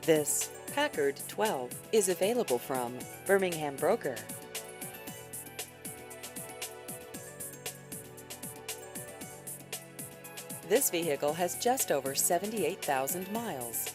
This Packard 12 is available from Birmingham Broker. This vehicle has just over 78,000 miles.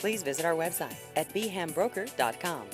Please visit our website at bhambroker.com.